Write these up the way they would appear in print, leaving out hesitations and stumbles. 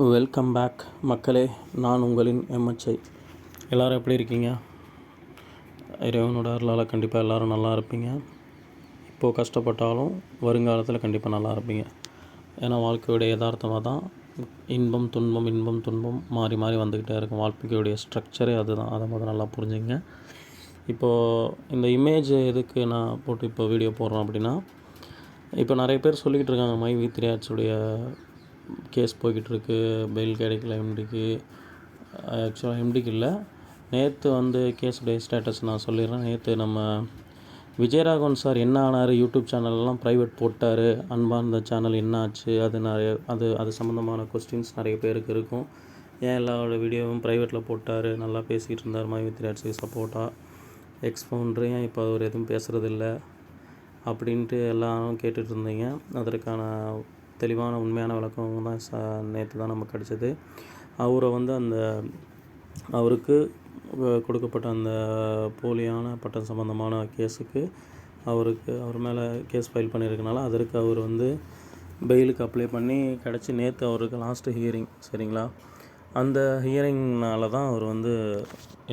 Welcome back மக்களே. நான் உங்களின் எம்எச்ஐ. எல்லோரும் எப்படி இருக்கீங்க? இறைவனோட அருளால் கண்டிப்பாக எல்லோரும் நல்லா இருப்பீங்க. இப்போது கஷ்டப்பட்டாலும் வருங்காலத்தில் கண்டிப்பாக நல்லா இருப்பீங்க. ஏன்னா வாழ்க்கையுடைய யதார்த்தமாக தான் இன்பம் துன்பம் மாறி மாறி வந்துக்கிட்டே இருக்கும். வாழ்க்கையுடைய ஸ்ட்ரக்சரே அதுதான். அதை முதல்ல நல்லா புரிஞ்சுங்க. இப்போது இந்த இமேஜ் எதுக்கு நான் போட்டு இப்போ வீடியோ போடுறோம் அப்படின்னா, இப்போ நிறைய பேர் சொல்லிக்கிட்டு இருக்காங்க மைவி 3 ஆர்ட்ஸுடைய கேஸ் போய்கிட்டுருக்கு, பெயில் கிடைக்கல எம்டிக்கு. ஆக்சுவலாக எம்டிக்கு இல்லை, நேற்று கேஸுடைய ஸ்டேட்டஸ் நான் சொல்லிடுறேன். நேற்று நம்ம விஜயராகவன் சார் என்ன ஆனார், யூடியூப் சேனல்லாம் ப்ரைவேட் போட்டார், அன்பார்ந்த சேனல் என்ன ஆச்சு, அது சம்மந்தமான கொஸ்டின்ஸ் நிறைய பேருக்கு இருக்கும். ஏன் எல்லாரோட வீடியோவும் ப்ரைவேட்டில் போட்டார், நல்லா பேசிகிட்டு இருந்தார் மைவி 3 ஆர்ட்ஸுக்கு சப்போர்ட்டாக, எக்ஸ்பவுண்டர் ஏன் இப்போ அவர் எதுவும் பேசுகிறதில்ல அப்படின்ட்டு எல்லாரும் கேட்டுட்டு இருந்தீங்க. அதற்கான தெளிவான உண்மையான விளக்கம் தான் நேற்று தான் நமக்கு கிடச்சிது. அவரை அவருக்கு கொடுக்கப்பட்ட அந்த போலியான பட்டம் சம்மந்தமான கேஸுக்கு அவர் மேலே கேஸ் ஃபைல் பண்ணியிருக்கனால அதற்கு அவர் பெயிலுக்கு அப்ளை பண்ணி கிடச்சி நேற்று அவருக்கு லாஸ்ட்டு ஹியரிங். சரிங்களா? அந்த ஹியரிங்னால தான் அவர்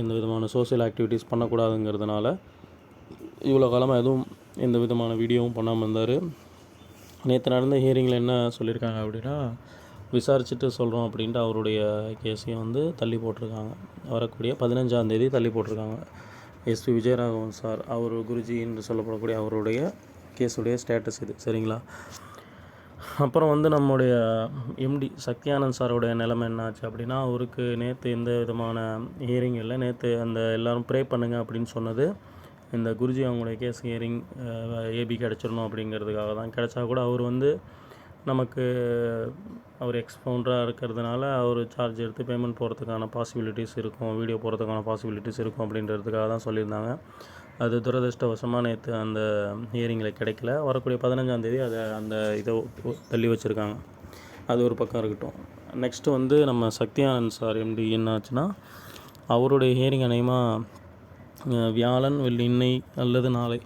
எந்த விதமான சோஷியல் ஆக்டிவிட்டீஸ் பண்ணக்கூடாதுங்கிறதுனால இவ்வளோ காலமாக எதுவும் எந்த விதமான வீடியோவும் பண்ணாமல் இருந்தார். நேற்று நடந்த ஹியரிங்கில் என்ன சொல்லியிருக்காங்க அப்படின்னா, விசாரிச்சுட்டு சொல்கிறோம் அப்படின்ட்டு அவருடைய கேஸையும் தள்ளி போட்டிருக்காங்க. வரக்கூடிய 15ஆம் தேதி தள்ளி போட்டிருக்காங்க. எஸ்பி விஜயராகவன் சார், அவர் குருஜி என்று சொல்லப்படக்கூடிய அவருடைய கேஸுடைய ஸ்டேட்டஸ் இது. சரிங்களா? அப்புறம் நம்முடைய எம்டி சக்தியானந்த் சாரோடைய நிலைமை என்னாச்சு அப்படின்னா, அவருக்கு நேற்று எந்த விதமான ஹியரிங் இல்லை. நேற்று எல்லோரும் ப்ரே பண்ணுங்கள் அப்படின்னு சொன்னது இந்த குருஜி அவங்களுடைய கேஸ் ஹியரிங் ஏபி கிடச்சிடணும் அப்படிங்கிறதுக்காக தான். கிடச்சா கூட அவர் நமக்கு அவர் எக்ஸ்பவுண்டராக இருக்கிறதுனால அவர் சார்ஜ் எடுத்து பேமெண்ட் போகிறதுக்கான பாசிபிலிட்டிஸ் இருக்கும், வீடியோ போகிறதுக்கான பாசிபிலிட்டிஸ் இருக்கும் அப்படின்றதுக்காக தான் சொல்லியிருந்தாங்க. அது துரதிர்ஷ்டவசமாக நேற்று அந்த ஹியரிங்கில் கிடைக்கல. வரக்கூடிய 15ஆம் தேதி இதை தள்ளி வச்சுருக்காங்க. அது ஒரு பக்கம் இருக்கட்டும். நெக்ஸ்ட்டு நம்ம சக்தியானந்த் சார் எம்டி என்ன ஆச்சுன்னா, அவருடைய ஹியரிங் அநேகமாக வியாழன் வெள்ளி இன்னை அல்லது நாளை,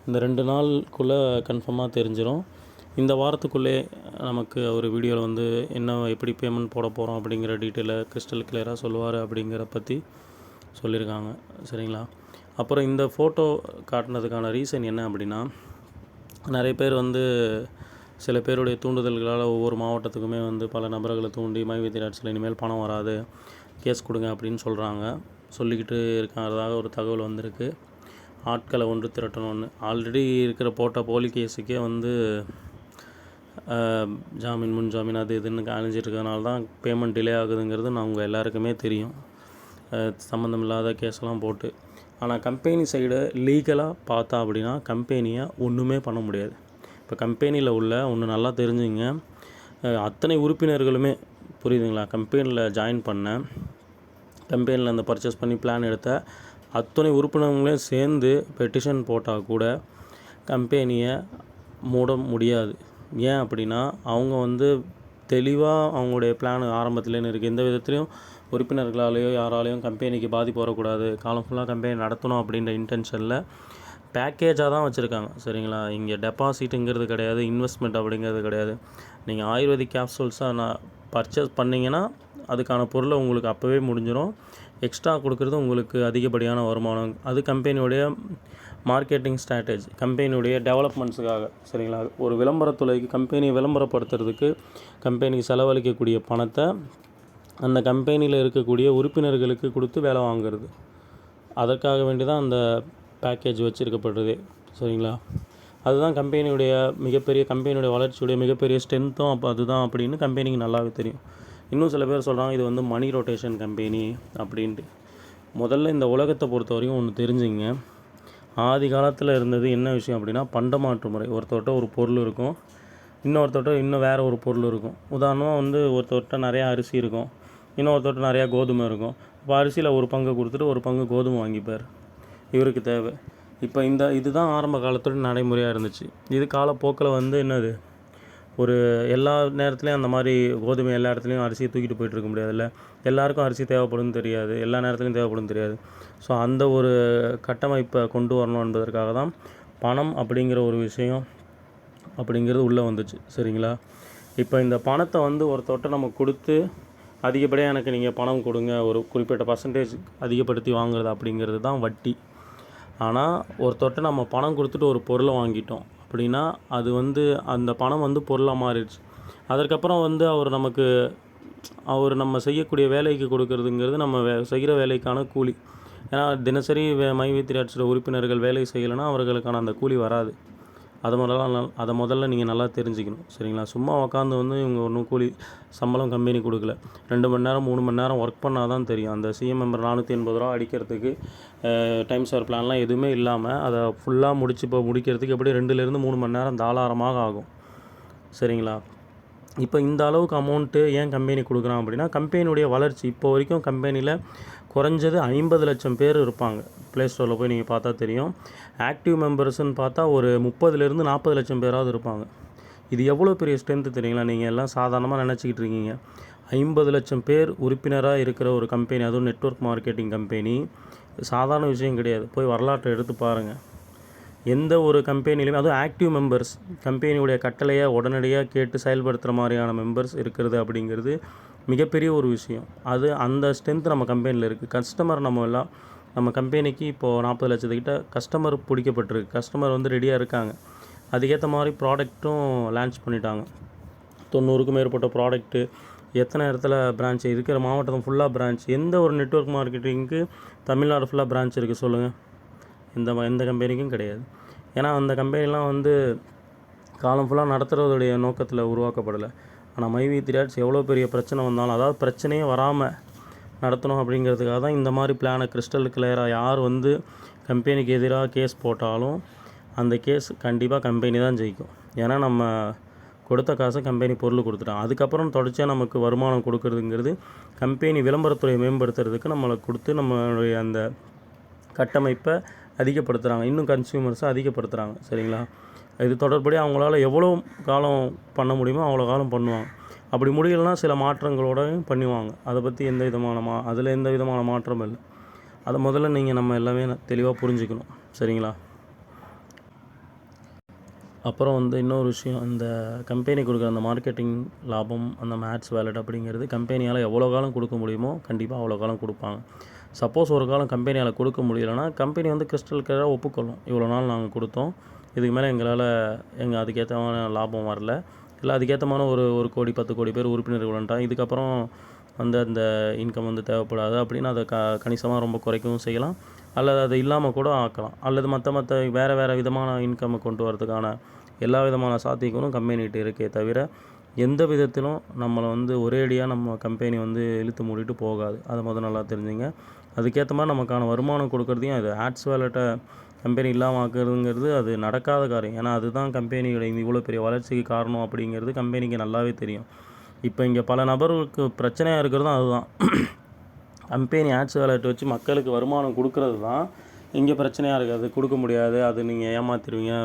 இந்த 2 நாளுக்குள்ளே கன்ஃபார்மாக தெரிஞ்சிடும். இந்த வாரத்துக்குள்ளே நமக்கு அவர் வீடியோவில் என்ன எப்படி பேமெண்ட் போட போகிறோம் அப்படிங்கிற டீட்டெயிலை கிறிஸ்டல் கிளியராக சொல்லுவார் அப்படிங்கிற பற்றி சொல்லியிருக்காங்க. சரிங்களா? அப்புறம் இந்த ஃபோட்டோ காட்டினதுக்கான ரீசன் என்ன அப்படின்னா, நிறைய பேர் சில பேருடைய தூண்டுதல்களால் ஒவ்வொரு மாவட்டத்துக்குமே பல நபர்களை தூண்டி மைவி 3 ஆர்ட்ஸில் இனிமேல் பணம் வராது, கேஸ் கொடுங்க அப்படின்னு சொல்லிக்கிட்டு இருக்கிறதாக ஒரு தகவல் வந்திருக்கு. ஆட்களை ஒன்று திரட்டணும்னு ஆல்ரெடி இருக்கிற போட்ட போலி கேஸுக்கே ஜாமீன் முன் ஜாமீன் அது இதுன்னு அழிஞ்சிருக்கிறதுனால தான் பேமெண்ட் டிலே ஆகுதுங்கிறது உங்கள் எல்லாருக்குமே தெரியும். சம்மந்தம் இல்லாத கேஸெல்லாம் போட்டு. ஆனால் கம்பெனி சைடு லீகலாக பார்த்தா அப்படின்னா கம்பெனியை ஒன்றுமே பண்ண முடியாது. இப்போ கம்பெனியில் உள்ள ஒன்று நல்லா தெரிஞ்சுங்க, அத்தனை உறுப்பினர்களுமே புரியுதுங்களா, கம்பெனியில் ஜாயின் பண்ண, கம்பெனியில் அந்த பர்ச்சேஸ் பண்ணி பிளான் எடுத்த அத்தனை உறுப்பினர்களையும் சேர்ந்து பெட்டிஷன் போட்டால் கூட கம்பெனியை மூட முடியாது. ஏன் அப்படின்னா அவங்க தெளிவாக அவங்களுடைய பிளான் ஆரம்பத்துலேன்னு இருக்குது. எந்த விதத்துலையும் உறுப்பினர்களாலேயோ யாராலேயும் கம்பெனிக்கு பாதிப்பு வரக்கூடாது, காலம் ஃபுல்லாக கம்பெனி நடத்தணும் அப்படின்ற இன்டென்ஷனில் பேக்கேஜாக தான் வச்சுருக்காங்க. சரிங்களா? இங்கே டெபாசிட்டுங்கிறது கிடையாது, இன்வெஸ்ட்மெண்ட் அப்படிங்கிறது கிடையாது. நீங்கள் ஆயுர்வேதிக் கேப்சூல்ஸாக நான் பர்ச்சேஸ் பண்ணிங்கன்னா அதுக்கான பொருளை உங்களுக்கு அப்போவே முடிஞ்சிடும். எக்ஸ்ட்ரா கொடுக்குறது உங்களுக்கு அதிகப்படியான வருமானம். அது கம்பெனியுடைய மார்க்கெட்டிங் ஸ்ட்ராட்டஜி, கம்பெனியுடைய டெவலப்மெண்ட்ஸுக்காக. சரிங்களா? ஒரு விளம்பரத்துறைக்கு கம்பெனியை விளம்பரப்படுத்துறதுக்கு கம்பெனிக்கு செலவழிக்கக்கூடிய பணத்தை அந்த கம்பெனியில் இருக்கக்கூடிய உறுப்பினர்களுக்கு கொடுத்து வேலை வாங்குறது. அதற்காக வேண்டி தான் அந்த பேக்கேஜ் வச்சுருக்கப்படுறதே. சரிங்களா? அதுதான் கம்பெனியுடைய கம்பெனியுடைய வளர்ச்சியுடைய மிகப்பெரிய ஸ்ட்ரென்த்தும் அதுதான் அப்படின்னு கம்பெனிக்கு நல்லாவே தெரியும். இன்னும் சில பேர் சொல்கிறாங்க இது மணி ரொட்டேஷன் கம்பெனி அப்படின்ட்டு. முதல்ல இந்த உலகத்தை பொறுத்த வரைக்கும் ஒன்று தெரிஞ்சுங்க, ஆதி காலத்தில் இருந்தது என்ன விஷயம் அப்படின்னா பண்டமாற்று முறை. ஒருத்தர்கிட்ட ஒரு பொருள் இருக்கும், இன்னொருத்தர்கிட்ட இன்னும் வேறு ஒரு பொருள் இருக்கும். உதாரணமாக ஒருத்தர்கிட்ட நிறையா அரிசி இருக்கும், இன்னொருத்தர்கிட்ட நிறையா கோதுமை இருக்கும். இப்போ அரிசியில் ஒரு பங்கு கொடுத்துட்டு ஒரு பங்கு கோதுமை வாங்கிப்பார், இவருக்கு தேவை. இப்போ இதுதான் ஆரம்ப காலத்தோட நடைமுறையாக இருந்துச்சு. இது காலப்போக்கில் என்னது, ஒரு எல்லா நேரத்துலையும் அந்த மாதிரி கோதுமை எல்லா இடத்துலையும் அரிசியை தூக்கிட்டு போயிட்டுருக்க முடியாதுல்ல, எல்லாருக்கும் அரிசி தேவைப்படும் தெரியாது, எல்லா நேரத்துலையும் தேவைப்படும் தெரியாது. ஸோ அந்த ஒரு கட்டமைப்பை கொண்டு வரணும் என்பதற்காக தான் பணம் அப்படிங்கிற ஒரு விஷயம் அப்படிங்கிறது உள்ளே வந்துச்சு. சரிங்களா? இப்போ இந்த பணத்தை ஒருத்தர்கிட்ட நம்ம கொடுத்து அதிகப்படியாக எனக்கு நீங்கள் பணம் கொடுங்க, ஒரு குறிப்பிட்ட பர்சன்டேஜ் அதிகப்படுத்தி வாங்குறது அப்படிங்கிறது தான் வட்டி. ஆனால் ஒருத்தர்கிட்ட நம்ம பணம் கொடுத்துட்டு ஒரு பொருளை வாங்கிட்டோம் அப்படின்னா அது வந்து அந்த பணம் வந்து பொருளாக மாறிடுச்சு. அதற்கப்புறம் வந்து அவர் நம்ம செய்யக்கூடிய வேலைக்கு கொடுக்கறதுங்கிறது நம்ம செய்கிற வேலைக்கான கூலி. ஏன்னா தினசரி மை வி த்ரீ ஆர்ட்ஸோட உறுப்பினர்கள் வேலை செய்யலைன்னா அவர்களுக்கான அந்த கூலி வராது. அதை முதல்ல நீங்கள் நல்லா தெரிஞ்சுக்கணும், சரிங்களா? சும்மா உட்காந்து வந்து இவங்க ஒன்றும் கூலி சம்பளம் கம்பெனி கொடுக்கல, 2 மணி நேரம் 3 மணி நேரம் ஒர்க் பண்ணால் தான் தெரியும். அந்த சிஎம் மெம்பர் 480 ரூபா அடிக்கிறதுக்கு டைம் சேவர் பிளான்லாம் எதுவுமே இல்லாமல் அதை ஃபுல்லாக முடிக்கிறதுக்கு எப்படி 2லேருந்து 3 மணி நேரம் தாராளமாக ஆகும், சரிங்களா? இப்போ இந்த அளவுக்கு அமௌண்ட்டு ஏன் கம்பெனி கொடுக்குறான் அப்படின்னா, கம்பெனியுடைய வளர்ச்சி. இப்போ வரைக்கும் கம்பெனியில் குறைஞ்சது 50 லட்சம் பேர் இருப்பாங்க. ப்ளே ஸ்டோரில் போய் நீங்கள் பார்த்தா தெரியும். ஆக்டிவ் மெம்பர்ஸ்ன்னு பார்த்தா ஒரு 30லேருந்து 40 லட்சம் பேராவது இருப்பாங்க. இது எவ்வளோ பெரிய ஸ்ட்ரென்த்து தெரியுங்களா? நீங்கள் எல்லாம் சாதாரணமாக நினச்சிக்கிட்டு இருக்கீங்க. 50 லட்சம் பேர் உறுப்பினராக இருக்கிற ஒரு கம்பெனி, அதுவும் நெட்வொர்க் மார்க்கெட்டிங் கம்பெனி, சாதாரண விஷயம் கிடையாது. போய் வரலாற்றை எடுத்து பாருங்கள். எந்த ஒரு கம்பெனிலையுமே, அதுவும் ஆக்டிவ் மெம்பர்ஸ், கம்பெனியுடைய கட்டளையை உடனடியாக கேட்டு செயல்படுத்துகிற மாதிரியான மெம்பர்ஸ் இருக்கிறது அப்படிங்கிறது மிகப்பெரிய ஒரு விஷயம். அந்த ஸ்ட்ரென்த் நம்ம கம்பெனியில் இருக்குது. கஸ்டமர் நம்ம கம்பெனிக்கு இப்போது 40 லட்சத்துக்கிட்ட கஸ்டமர் பிடிக்கப்பட்டிருக்கு. கஸ்டமர் வந்து ரெடியாக இருக்காங்க. அதுக்கேற்ற மாதிரி ப்ராடக்ட்டும் லான்ச் பண்ணிட்டாங்க. 90க்கும் மேற்பட்ட ப்ராடக்ட்டு, எத்தனை இடத்துல பிரான்ச் இருக்கிற மாவட்டம் ஃபுல்லாக பிரான்ச். எந்த ஒரு நெட்வொர்க் மார்க்கெட்டிங்க்கு தமிழ்நாடு ஃபுல்லாக பிரான்ச் இருக்குது சொல்லுங்கள்? எந்த கம்பெனிக்கும் கிடையாது. ஏன்னா அந்த கம்பெனிலாம் வந்து காலம் ஃபுல்லாக நடத்துகிறதுடைய நோக்கத்தில் உருவாக்கப்படலை. ஆனால் மை வி த்ரீ ஆர்ட்ஸ் எவ்வளோ பெரிய பிரச்சனை வந்தாலும், அதாவது பிரச்சனையே வராமல் நடத்தணும் அப்படிங்கிறதுக்காக தான் இந்த மாதிரி பிளானை கிறிஸ்டல் கிளியராக யார் வந்து கம்பெனிக்கு எதிராக கேஸ் போட்டாலும் அந்த கேஸ் கண்டிப்பாக கம்பெனி தான் ஜெயிக்கும். ஏன்னா நம்ம கொடுத்த காசை கம்பெனி பொருள் கொடுத்துட்டான். அதுக்கப்புறம் தொடர்ச்சியாக நமக்கு வருமானம் கொடுக்கறதுங்கிறது கம்பெனி விளம்பரத்துறையை மேம்படுத்துறதுக்கு நம்மளை கொடுத்து நம்மளுடைய அந்த கட்டமைப்பை அதிகப்படுத்துகிறாங்க, இன்னும் கன்சியூமர்ஸை அதிகப்படுத்துகிறாங்க, சரிங்களா? இது தொடர்படியாக அவங்களால எவ்வளோ காலம் பண்ண முடியுமோ அவ்வளோ காலம் பண்ணுவாங்க. அப்படி முடியலைன்னா சில மாற்றங்களோடு பண்ணுவாங்க. அதை பற்றி அதில் எந்த விதமான மாற்றமும் இல்லை. அதை முதல்ல நம்ம எல்லாமே தெளிவாக புரிஞ்சுக்கணும், சரிங்களா? அப்புறம் வந்து இன்னொரு விஷயம், இந்த கம்பெனி கொடுக்குற அந்த மார்க்கெட்டிங் லாபம், அந்த ஆட்ஸ் வேலட் அப்படிங்கிறது கம்பெனியால் எவ்வளோ காலம் கொடுக்க முடியுமோ கண்டிப்பாக அவ்வளோ காலம் கொடுப்பாங்க. சப்போஸ் ஒரு காலம் கம்பெனியால் கொடுக்க முடியலைன்னா கம்பெனி வந்து கிறிஸ்டல் கிளியராக ஒப்புக்கொள்ளும், இவ்வளோ நாள் நாங்கள் கொடுத்தோம், இதுக்கு மேலே எங்களால் அதுக்கேற்றமான லாபம் வரல, இல்லை அதுக்கேற்றமான ஒரு கோடி 10 கோடி பேர் உறுப்பினர்கள் வந்துட்டாங்க, இதுக்கப்புறம் வந்து அந்த இன்கம் வந்து தேவைப்படாது அப்படின்னு அதை கணிசமாக ரொம்ப குறைக்கவும் செய்யலாம், அல்லது அது இல்லாமல் கூட ஆக்கலாம், அல்லது மற்ற வேறு விதமான இன்கம்மை கொண்டு வரதுக்கான எல்லா விதமான சாத்தியங்களும் கம்பெனிகிட்ட இருக்கே தவிர எந்த விதத்திலும் நம்மளை வந்து ஒரேடியாக நம்ம கம்பெனி வந்து இழுத்து மூடிட்டு போகாது. அதை நல்லா தெரிஞ்சுங்க. அதுக்கேற்ற மாதிரி நமக்கான வருமானம் கொடுக்குறதையும் அது ஆட்ஸ் வேலட்டை கம்பெனி இல்லாமல் ஆக்குறதுங்கிறது அது நடக்காத காரியம். ஏன்னா அதுதான் கம்பெனியோட இவ்வளோ பெரிய வளர்ச்சிக்கு காரணம் அப்படிங்கிறது கம்பெனிக்கு நல்லாவே தெரியும். இப்போ இங்கே பல நபர்களுக்கு பிரச்சனையாக இருக்கிறதும் அதுதான். கம்பெனி ஆட்ஸ் வேலட் வச்சு மக்களுக்கு வருமானம் கொடுக்கறது தான் இங்கே பிரச்சனையாக இருக்குது. அது கொடுக்க முடியாது, அது நீங்கள் ஏமாற்றிடுவீங்க,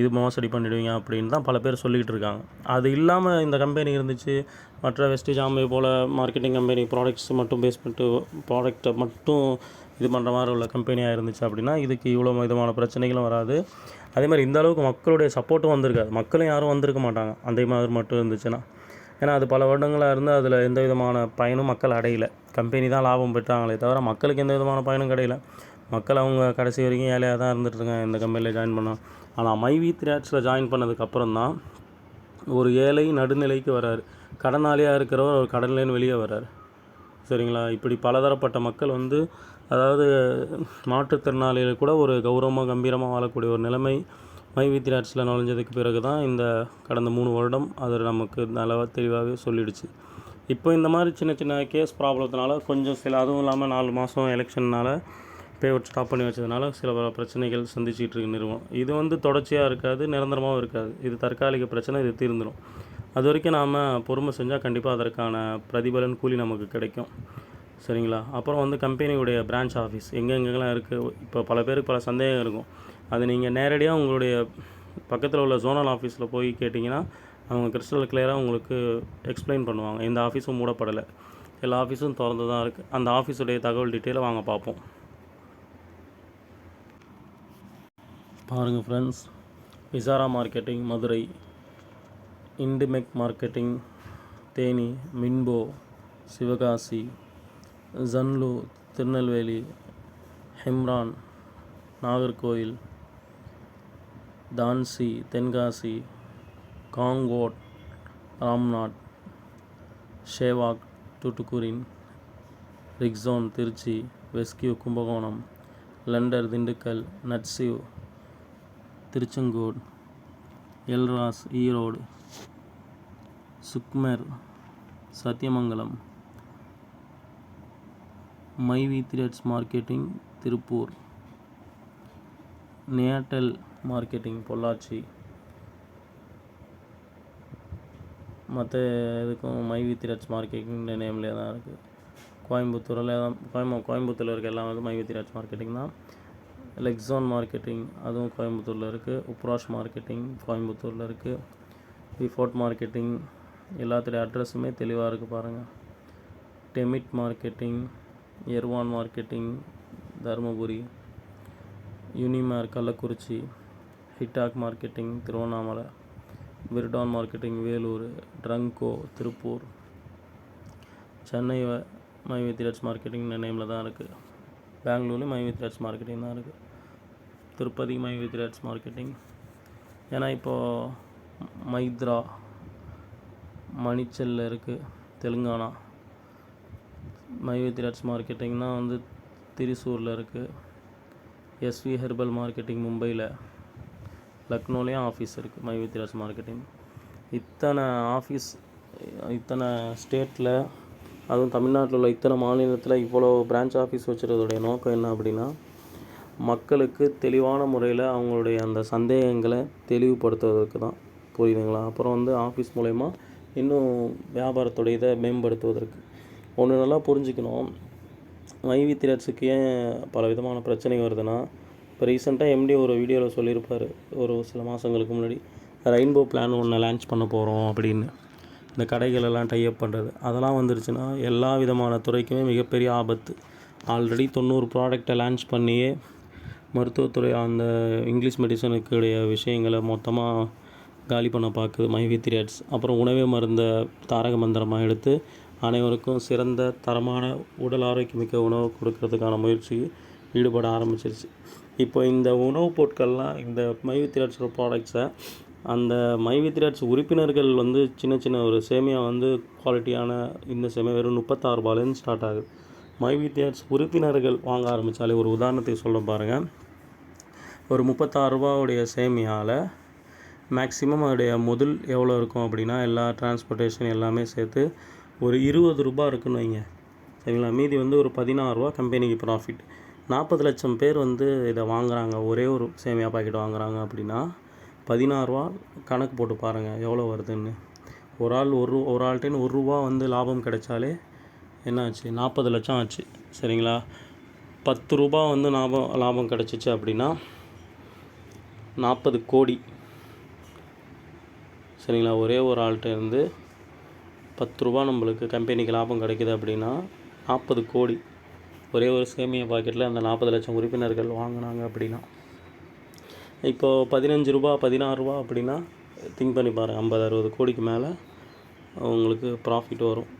இது மோசடி பண்ணிவிடுவீங்க அப்படின்னு தான் பல பேர் சொல்லிக்கிட்டு இருக்காங்க. அது இல்லாமல் இந்த கம்பெனி இருந்துச்சு, மற்ற வெஸ்டேஜ் ஆம்பே போல் மார்க்கெட்டிங் கம்பெனி ப்ராடக்ட்ஸ் மட்டும் பேஸ் பண்ணிட்டு ப்ராடக்டை மட்டும் இது பண்ணுற மாதிரி உள்ள கம்பெனியாக இருந்துச்சு அப்படின்னா இதுக்கு இவ்வளோ விதமான பிரச்சனைகளும் வராது. அதே மாதிரி இந்த அளவுக்கு மக்களுடைய சப்போர்ட்டும் வந்திருக்காது, மக்களும் யாரும் வந்திருக்க மாட்டாங்க அதே மாதிரி மட்டும் இருந்துச்சுன்னா. ஏன்னா அது பல வருடங்களாக இருந்து அதில் எந்த விதமான பயனும் மக்கள் அடையலை. கம்பெனி தான் லாபம் பெற்றாங்களே தவிர மக்களுக்கு எந்த விதமான பயனும் கிடையல. மக்கள் அவங்க கடைசி வரைக்கும் ஏழையாக தான் இருந்துகிட்ருக்காங்க இந்த கம்பெனியில் ஜாயின் பண்ணோம். ஆனால் மை வி த்ரீ ஆர்ட்ஸில் ஜாயின் பண்ணதுக்கப்புறம் தான் ஒரு ஏழை நடுநிலைக்கு வராரு, கடனாளியாக இருக்கிறவர் ஒரு கடன்லேன்னு வெளியே வர்றார், சரிங்களா? இப்படி பலதரப்பட்ட மக்கள் வந்து, அதாவது மாற்றுத்திறனாளிகள் கூட ஒரு கௌரவமாக கம்பீரமாக வாழக்கூடிய ஒரு நிலைமை மை வி த்ரீ ஆர்ட்ஸில் நுழைஞ்சதுக்கு பிறகு தான் இந்த கடந்த 3 வருடம் அது நமக்கு நல்லா தெளிவாகவே சொல்லிடுச்சு. இப்போ இந்த மாதிரி சின்ன சின்ன கேஸ் ப்ராப்ளத்தினால கொஞ்சம் அதுவும் இல்லாமல் 4 மாதம் எலெக்ஷன்னால் பேஅவுட் ஸ்டாப் பண்ணி வச்சதுனால சில பிரச்சனைகள் சந்திச்சிட்டு இருக்கு நிறுவனம். இது வந்து தொடர்ச்சியாக இருக்காது, நிரந்தரமாகவும் இருக்காது. இது தற்காலிக பிரச்சனை, இது தீர்ந்துடும். அது வரைக்கும் நாம் பொறுமை செஞ்சால் கண்டிப்பாக அதற்கான பிரதிபலன் கூலி நமக்கு கிடைக்கும், சரிங்களா? அப்புறம் வந்து கம்பெனியுடைய பிரான்ச் ஆஃபீஸ் எங்கெங்கெல்லாம் இருக்குது, இப்போ பல பேருக்கு பல சந்தேகம் இருக்கும். அது நீங்கள் நேரடியாக உங்களுடைய பக்கத்தில் உள்ள ஜோனல் ஆஃபீஸில் போய் கேட்டிங்கன்னா அவங்க கிறிஸ்டல் கிளியராக உங்களுக்கு எக்ஸ்பிளைன் பண்ணுவாங்க. எந்த ஆஃபீஸும் மூடப்படலை, எல்லா ஆஃபீஸும் திறந்து தான் இருக்குது. அந்த ஆஃபீஸுடைய தகவல் டீட்டெயிலை வாங்க பார்ப்போம். பாருங்கள் ஃப்ரெண்ட்ஸ், விசாரா மார்க்கெட்டிங் மதுரை, இண்டிமெக் மார்க்கெட்டிங் தேனி, மின்போ, சிவகாசி, ஜன்லு திருநெல்வேலி, ஹெம்ரான் நாகர்கோயில், தான்சி தென்காசி, காங்கோட் ராம்நாத், ஷேவாக் தூத்துக்குடின், ரிக்ஸோன் திருச்சி, வெஸ்கியூ கும்பகோணம், லண்டர் திண்டுக்கல், நட்சிவ் திருச்செங்கோடு, எல்ராஸ் ஈரோடு, சுக்மர் சத்தியமங்கலம், மைவி த்ரெட்ஸ் மார்க்கெட்டிங் திருப்பூர், நியாட்டல் மார்க்கெட்டிங் பொள்ளாச்சி. மற்ற இதுக்கும் மைவி த்ரெட்ஸ் மார்க்கெட்டிங் நேம்லேயே தான் இருக்குது. கோயம்புத்தூரில் தான் கோயம்புத்தூரில் இருக்க எல்லாம் வந்து மைவி த்ரெட்ஸ் மார்க்கெட்டிங் தான். லெக்ஸான் மார்க்கெட்டிங் அதுவும் கோயம்புத்தூரில் இருக்குது. உப்ராஷ் மார்க்கெட்டிங் கோயம்புத்தூரில் இருக்குது. விஃபோர்ட் மார்க்கெட்டிங் எல்லாத்துடைய அட்ரஸுமே தெளிவாக இருக்குது பாருங்கள். டெமிட் மார்க்கெட்டிங், எர்வான் மார்க்கெட்டிங் தருமபுரி, யூனிமேர் கள்ளக்குறிச்சி, ஹிட்டாக் மார்க்கெட்டிங் திருவண்ணாமலை, விர்டான் மார்க்கெட்டிங் வேலூர், ட்ரங்கோ திருப்பூர், சென்னை மைவி த்ரெட்ஸ் மார்க்கெட்டிங் நேமில் தான் இருக்குது. பெங்களூர்லேயும் மைவி த்ரெட்ஸ் மார்க்கெட்டிங் தான் இருக்குது. திருப்பதி மைவி த்ரெட்ஸ் மார்க்கெட்டிங். ஏன்னா இப்போது மைத்ரா மணிச்சலில் இருக்குது தெலுங்கானா. மைவி த்ரெட்ஸ் மார்க்கெட்டிங்னா வந்து திரிசூரில் இருக்குது. எஸ்வி ஹெர்பல் மார்க்கெட்டிங் மும்பையில், லக்னோலேயும் ஆஃபீஸ் இருக்குது மைவி த்ரெட்ஸ் மார்க்கெட்டிங். இத்தனை ஆஃபீஸ் இத்தனை ஸ்டேட்டில், அதுவும் தமிழ்நாட்டில் உள்ள இத்தனை மாநிலத்தில் இவ்வளோ பிரான்ச் ஆஃபீஸ் வச்சுருக்கோடைய நோக்கம் என்ன அப்படின்னா, மக்களுக்கு தெளிவான முறையில் அவங்களுடைய அந்த சந்தேகங்களை தெளிவுபடுத்துவதற்கு தான். புரியுதுங்களா? அப்புறம் வந்து ஆஃபீஸ் மூலயமா இன்னும் வியாபாரத்துடைய இதை மேம்படுத்துவதற்கு. ஒன்று நல்லா புரிஞ்சுக்கணும், மைவி த்ரெட்ஸுக்கு ஏன் பல விதமான பிரச்சனை வருதுன்னா, இப்போ ரீசெண்டாக எம்டி ஒரு வீடியோவில் சொல்லியிருப்பார் ஒரு சில மாதங்களுக்கு முன்னாடி, ரெயின்போ பிளான் ஒன்று லான்ச் பண்ண போகிறோம் அப்படின்னு. இந்த கடைகளெல்லாம் டைப் பண்ணுறது அதெல்லாம் வந்துருச்சுன்னா எல்லா விதமான துறைக்குமே மிகப்பெரிய ஆபத்து. ஆல்ரெடி 90 ப்ராடக்டை லான்ச் பண்ணியே மருத்துவத்துறை அந்த இங்கிலீஷ் மெடிசனுக்குடைய விஷயங்களை மொத்தமாக காலி பண்ண பார்க்குது மைவி த்ரெட்ஸ். அப்புறம் உணவே மருந்த தாரக மந்திரமாக எடுத்து அனைவருக்கும் சிறந்த தரமான உடல் ஆரோக்கியமிக்க உணவு கொடுக்கறதுக்கான முயற்சி ஈடுபட ஆரம்பிச்சிருச்சு. இப்போ இந்த உணவுப் பொருட்கள்லாம், இந்த மைவி த்ரெட்ஸோட ப்ராடக்ட்ஸை அந்த மைவி த்ரெட்ஸ் உறுப்பினர்கள் வந்து சின்ன சின்ன ஒரு சேமியா வந்து குவாலிட்டியான இந்த சேமியா வெறும் 36 ரூபாயிலேருந்து ஸ்டார்ட் ஆகுது. மைவி த்ரெட்ஸ் உறுப்பினர்கள் வாங்க ஆரம்பித்தாலே, ஒரு உதாரணத்துக்கு சொல்ல பாருங்கள், ஒரு 36 ரூபாவுடைய சேமியாவில் மேக்ஸிமம் அதோடைய முதல் எவ்வளோ இருக்கும் அப்படின்னா, எல்லா டிரான்ஸ்போர்ட்டேஷன் எல்லாமே சேர்த்து ஒரு 20 ரூபா இருக்குன்னு வைங்க, சரிங்களா? மீதி வந்து ஒரு 16 ரூபா கம்பெனிக்கு ப்ராஃபிட். 40 லட்சம் பேர் வந்து இதை வாங்குகிறாங்க, ஒரே ஒரு சேமியா பாக்கெட் வாங்குகிறாங்க அப்படின்னா 16 ரூபா கணக்கு போட்டு பாருங்கள் எவ்வளோ வருதுன்னு. ஒரு ஆள்கிட்டேன்னு ₹1 வந்து லாபம் கிடைச்சாலே என்ன ஆச்சு? 40 லட்சம் ஆச்சு, சரிங்களா? 10 ரூபா வந்து லாபம் கிடச்சிச்சு அப்படின்னா 40 கோடி, சரிங்களா? ஒரே ஒரு ஆள்கிட்ட இருந்து 10 ரூபா நம்மளுக்கு கம்பெனிக்கு லாபம் கிடைக்குது அப்படின்னா 40 கோடி. ஒரே ஒரு சேமியா பாக்கெட்டில் அந்த 40 லட்சம் உறுப்பினர்கள் வாங்கினாங்க அப்படின்னா, இப்போது 15 ரூபா 16 ரூபா அப்படின்னா திங்க் பண்ணி பாருங்கள், 50-60 கோடிக்கு மேலே அவங்களுக்கு ப்ராஃபிட் வரும்.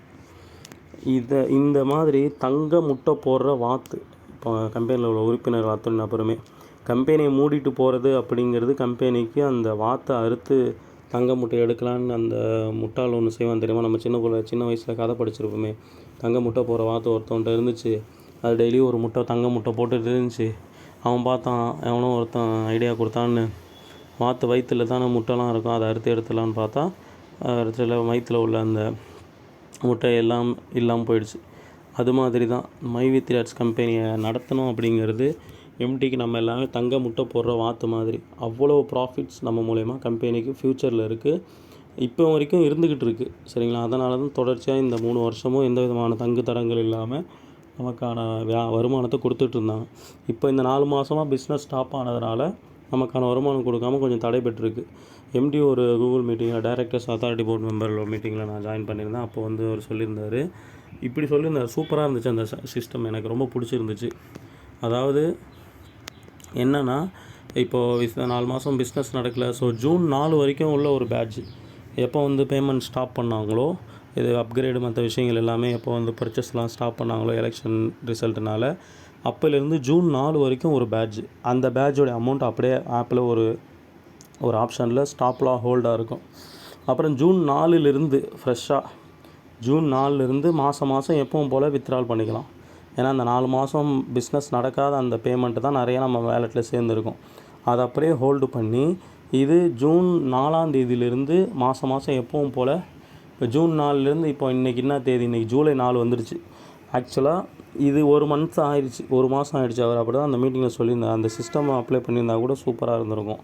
இந்த மாதிரி தங்க முட்டை போடுற வாத்து, இப்போ கம்பெனியில் உள்ள உறுப்பினர்கள் அத்தனை அப்புறமே கம்பெனியை மூடிட்டு போகிறது அப்படிங்கிறது, கம்பெனிக்கு அந்த வாத்தை அறுத்து தங்க முட்டை எடுக்கலான்னு அந்த முட்டாள் ஒன்று செய்வான் தெரியுமா? நம்ம சின்ன வயசில் கதை படிச்சிருப்போமே, தங்க முட்டை போகிற வாத்து ஒருத்தவன்ட்ட இருந்துச்சு. அது டெய்லி ஒரு முட்டை தங்க முட்டை போட்டுட்டு இருந்துச்சு. அவன் பார்த்தான், எவனோ ஒருத்தன் ஐடியா கொடுத்தான்னு, வாத்து வயிற்றில் தானே முட்டைலாம் இருக்கும், அதை அறுத்து எடுத்துடலான்னு பார்த்தா வயிற்றில் உள்ள அந்த முட்டை எல்லாம் இல்லாமல் போயிடுச்சு. அது மாதிரி தான் மைவி த்ரெட்ஸ் கம்பெனியை நடத்தணும் அப்படிங்கிறது எம்டிக்கு நம்ம எல்லாமே தங்க முட்டை போடுற வாத்து மாதிரி. அவ்வளோ ப்ராஃபிட்ஸ் நம்ம மூலயமா கம்பெனிக்கு ஃப்யூச்சரில் இருக்குது, இப்போ வரைக்கும் இருந்துக்கிட்டு இருக்குது, சரிங்களா? அதனால தான் தொடர்ச்சியாக இந்த 3 வருஷமும் எந்த விதமான தங்கு தடங்கள் இல்லாமல் நமக்கான வருமானத்தை கொடுத்துட்ருந்தாங்க. இப்போ இந்த 4 மாதமாக பிஸ்னஸ் ஸ்டாப் ஆனதுனால நமக்கான வருமானம் கொடுக்காமல் கொஞ்சம் தடைபெற்றிருக்கு. எம்டி ஒரு கூகுள் மீட்டிங்கில், டைரக்டர்ஸ் அத்தாரிட்டி போர்ட் மெம்பர் மீட்டிங்கில் நான் ஜாயின் பண்ணியிருந்தேன். அப்போ வந்து அவர் சொல்லியிருந்தார், இப்படி சொல்லியிருந்தார். சூப்பராக இருந்துச்சு அந்த சிஸ்டம், எனக்கு ரொம்ப பிடிச்சிருந்துச்சு. அதாவது என்னென்னா, இப்போது 4 மாதம் பிஸ்னஸ் நடக்கலை, ஸோ ஜூன் 4 வரைக்கும் உள்ள ஒரு பேட்ச் எப்போ வந்து பேமெண்ட் ஸ்டாப் பண்ணாங்களோ இது அப்கிரேடு மற்ற விஷயங்கள் எல்லாமே எப்போ வந்து பர்ச்சேஸ்லாம் ஸ்டாப் பண்ணாங்களோ எலெக்ஷன் ரிசல்ட்னால, அப்போலேருந்து ஜூன் 4 வரைக்கும் ஒரு பேட்ஜ். அந்த பேட்ஜோடைய அமௌண்ட் அப்படியே ஆப்பில் ஒரு ஆப்ஷனில் ஸ்டாப்லாம் ஹோல்டாக இருக்கும். அப்புறம் ஜூன் 4லிருந்து ஃப்ரெஷ்ஷாக ஜூன் 4லிருந்து மாதம் எப்பவும் போல் வித்ட்ரால் பண்ணிக்கலாம். ஏன்னா அந்த 4 மாதம் பிஸ்னஸ் நடக்காத அந்த பேமெண்ட்டு தான் நிறையா நம்ம வேலெட்டில் சேர்ந்துருக்கும். அதை அப்படியே ஹோல்டு பண்ணி இது ஜூன் 4ஆம் தேதியிலிருந்து மாதம் எப்பவும் போல் இப்போ ஜூன் 4லேருந்து இப்போ இன்றைக்கி என்ன தேதி, இன்றைக்கி ஜூலை 4 வந்துடுச்சு. ஆக்சுவலாக இது 1 மந்த் ஆயிடுச்சு, 1 மாதம் ஆகிடுச்சு. அவர் அப்படி தான் அந்த மீட்டிங்கில் சொல்லியிருந்தார். அந்த சிஸ்டம் அப்ளை பண்ணியிருந்தா கூட சூப்பராக இருந்திருக்கும்.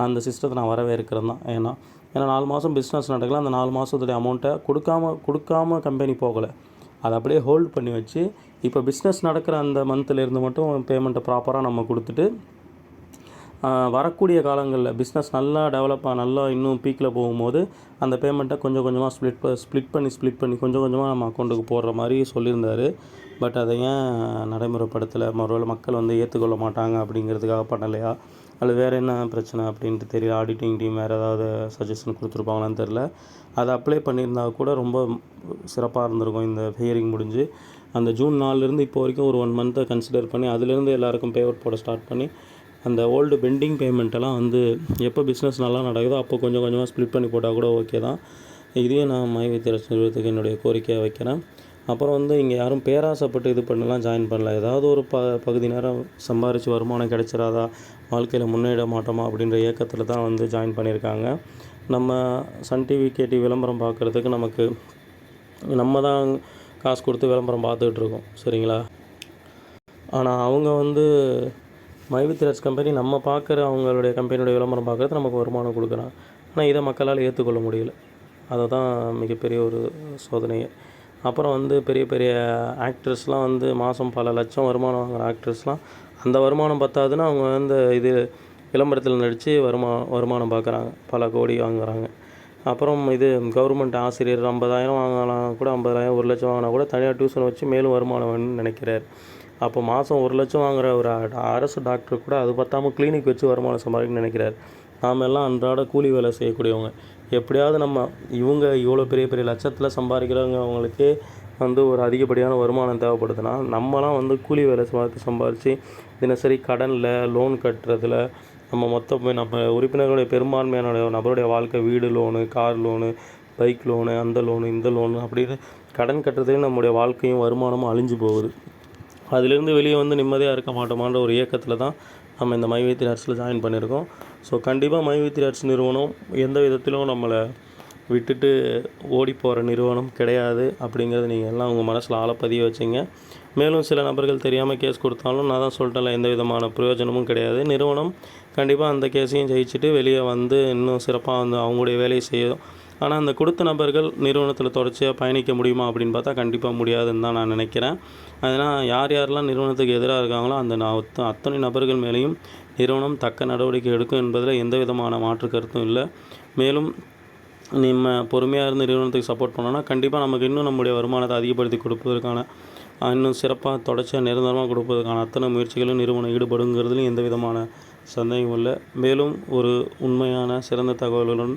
அந்த சிஸ்டத்தை நான் வரவேற்கிறது தான். ஏன்னா 4 மாதம் பிஸ்னஸ் நடக்கல, அந்த 4 மாதத்துடைய அமௌண்ட்டை கொடுக்காம கம்பெனி போகலை, அதை அப்படியே ஹோல்ட் பண்ணி வச்சு இப்போ பிஸ்னஸ் நடக்கிற அந்த மந்த்லேருந்து மட்டும் பேமெண்ட்டை ப்ராப்பராக நம்ம கொடுத்துட்டு வரக்கூடிய காலங்களில் பிஸ்னஸ் நல்லா நல்லா இன்னும் பீக்கில் போகும்போது அந்த பேமெண்ட்டை கொஞ்சம் கொஞ்சமாக ஸ்ப்ளிட் பண்ணி கொஞ்சம் கொஞ்சமாக நம்ம அக்கௌண்ட்டுக்கு போடுற மாதிரி சொல்லியிருந்தார். பட் அதை ஏன் நடைமுறைப்படுத்தலை, மறுவேளை மக்கள் வந்து ஏற்றுக்கொள்ள மாட்டாங்க அப்படிங்கிறதுக்காக பண்ணலையா, அல்லது வேறு என்ன பிரச்சனை அப்படின்ட்டு தெரியல. ஆடிட்டிங் டீம் வேறு ஏதாவது சஜஷன் கொடுத்துருப்பாங்களான்னு தெரில. அதை அப்ளை பண்ணியிருந்தால் கூட ரொம்ப சிறப்பாக இருந்திருக்கும். இந்த ஹியரிங் முடிஞ்சு அந்த ஜூன் 4லேருந்து இப்போ வரைக்கும் ஒரு 1 மந்த்தை கன்சிடர் பண்ணி அதுலேருந்து எல்லாேருக்கும் பேமெண்ட் போட ஸ்டார்ட் பண்ணி அந்த ஓல்டு பெண்டிங் பேமெண்ட்டெல்லாம் வந்து எப்போ பிஸ்னஸ் நல்லா நடக்குதோ அப்போ கொஞ்சம் கொஞ்சமாக ஸ்ப்ளிட் பண்ணி போட்டால் கூட ஓகே தான். இதையும் நான் மைவித்ராஜ் நிறுவனத்துக்கு என்னுடைய கோரிக்கையை வைக்கிறேன். அப்புறம் வந்து இங்கே யாரும் பேராசைப்பட்டு இது பண்ணலாம் ஜாயின் பண்ணல. ஏதாவது ஒரு பகுதி நேரம் சம்பாரித்து வருமானம் கிடைச்சிடாதா, வாழ்க்கையில் முன்னேற மாட்டோமா அப்படின்ற இயக்கத்தில் தான் வந்து ஜாயின் பண்ணியிருக்காங்க. நம்ம சன் டிவி கேடி விளம்பரம் பார்க்குறதுக்கு நம்ம தான் காசு கொடுத்து விளம்பரம் பார்த்துக்கிட்டு இருக்கோம், சரிங்களா. ஆனால் அவங்க வந்து மைவித்ராஜ் கம்பெனி நம்ம பார்க்குற அவங்களுடைய கம்பெனியோடைய விளம்பரம் பார்க்குறது நமக்கு வருமானம் கொடுக்குறாங்க. ஆனால் இதை மக்களால் ஏற்றுக்கொள்ள முடியல. அதை தான் மிகப்பெரிய ஒரு சோதனையே. அப்புறம் வந்து பெரிய பெரிய ஆக்ட்ரஸ்லாம் வந்து மாதம் பல லட்சம் வருமானம் வாங்குகிற ஆக்ட்ரஸ்லாம் அந்த வருமானம் பத்தாதுன்னு அவங்க வந்து இது விளம்பரத்தில் நடித்து வருமானம் பார்க்குறாங்க, பல கோடி வாங்குகிறாங்க. அப்புறம் இது கவர்மெண்ட் ஆசிரியர் 50,000 வாங்கலாம் கூட, 50,000 1 லட்சம் வாங்கினா கூட தனியாக டியூஷன் வச்சு மேலும் வருமானம் வேணும்னு நினைக்கிறார். அப்போ மாதம் 1 லட்சம் வாங்குகிற ஒரு அரசு டாக்டர் கூட அது பத்தாமல் கிளினிக் வச்சு வருமானம் சம்பாதிக்கணும்னு நினைக்கிறார். நாம் எல்லாம் அன்றாட கூலி வேலை செய்யக்கூடியவங்க. எப்படியாவது இவங்க இவ்வளோ பெரிய பெரிய லட்சத்தில் சம்பாதிக்கிறவங்க அவங்களுக்கே வந்து ஒரு அதிகப்படியான வருமானம் தேவைப்படுதுன்னா, நம்மலாம் வந்து கூலி வேலை சம்பாதிச்சு தினசரி கடனில் லோன் கட்டுறதுல நம்ம உறுப்பினர்களுடைய பெரும்பான்மையான நபருடைய வாழ்க்கை வீடு loan, car loan, bike loan, அந்த லோனு இந்த லோனு அப்படின்னு கடன் கட்டுறதுக்கு நம்முடைய வாழ்க்கையும் வருமானமும் அழிஞ்சு போகுது. அதிலிருந்து வெளியே வந்து நிம்மதியாக இருக்க மாட்டோமான்ற ஒரு இயக்கத்தில் தான் நம்ம இந்த மைவித்ராஜ்ஸில் ஜாயின் பண்ணியிருக்கோம். ஸோ கண்டிப்பாக மைவித்ராஜ் நிறுவனம் எந்த விதத்திலும் நம்மளை விட்டுட்டு ஓடி போகிற நிறுவனம் கிடையாது அப்படிங்கிறது நீங்கள் எல்லாம் உங்கள் மனசில் ஆழப்பதிய வச்சிங்க. மேலும் சில நபர்கள் தெரியாமல் கேஸ் கொடுத்தாலும் நான் தான் சொல்லிட்டேன்ல, எந்த விதமான பிரயோஜனமும் கிடையாது. நிறுவனம் கண்டிப்பாக அந்த கேஸையும் ஜெயிச்சுட்டு வெளியே வந்து இன்னும் சிறப்பாக வந்து அவங்களுடைய வேலையை செய்யும். ஆனால் அந்த கொடுத்த நபர்கள் நிறுவனத்தில் தொடர்ச்சியாக பயணிக்க முடியுமா அப்படின்னு பார்த்தா கண்டிப்பாக முடியாதுன்னு தான் நான் நினைக்கிறேன். அதனால் யாரெல்லாம் நிறுவனத்துக்கு எதிராக இருக்காங்களோ அந்த அத்தனை நபர்கள் மேலேயும் நிறுவனம் தக்க நடவடிக்கை எடுக்கும் என்பதில் எந்த விதமான மாற்று கருத்தும் இல்லை. மேலும் நம்ம பொறுமையாக இருந்து நிறுவனத்துக்கு சப்போர்ட் பண்ணோன்னா கண்டிப்பாக நமக்கு இன்னும் நம்முடைய வருமானத்தை அதிகப்படுத்தி கொடுப்பதற்கான இன்னும் சிறப்பாக தொடர்ச்சியாக நிரந்தரமாக கொடுப்பதற்கான அத்தனை முயற்சிகளும் நிறுவனம் ஈடுபடுங்கிறதுலையும் எந்த விதமான சந்தேகமும் இல்லை. மேலும் ஒரு உண்மையான சிறந்த தகவலுடன்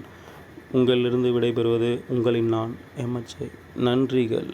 உங்களிலிருந்து விடைபெறுவது உங்களின் நான் MHA. நன்றிகள்.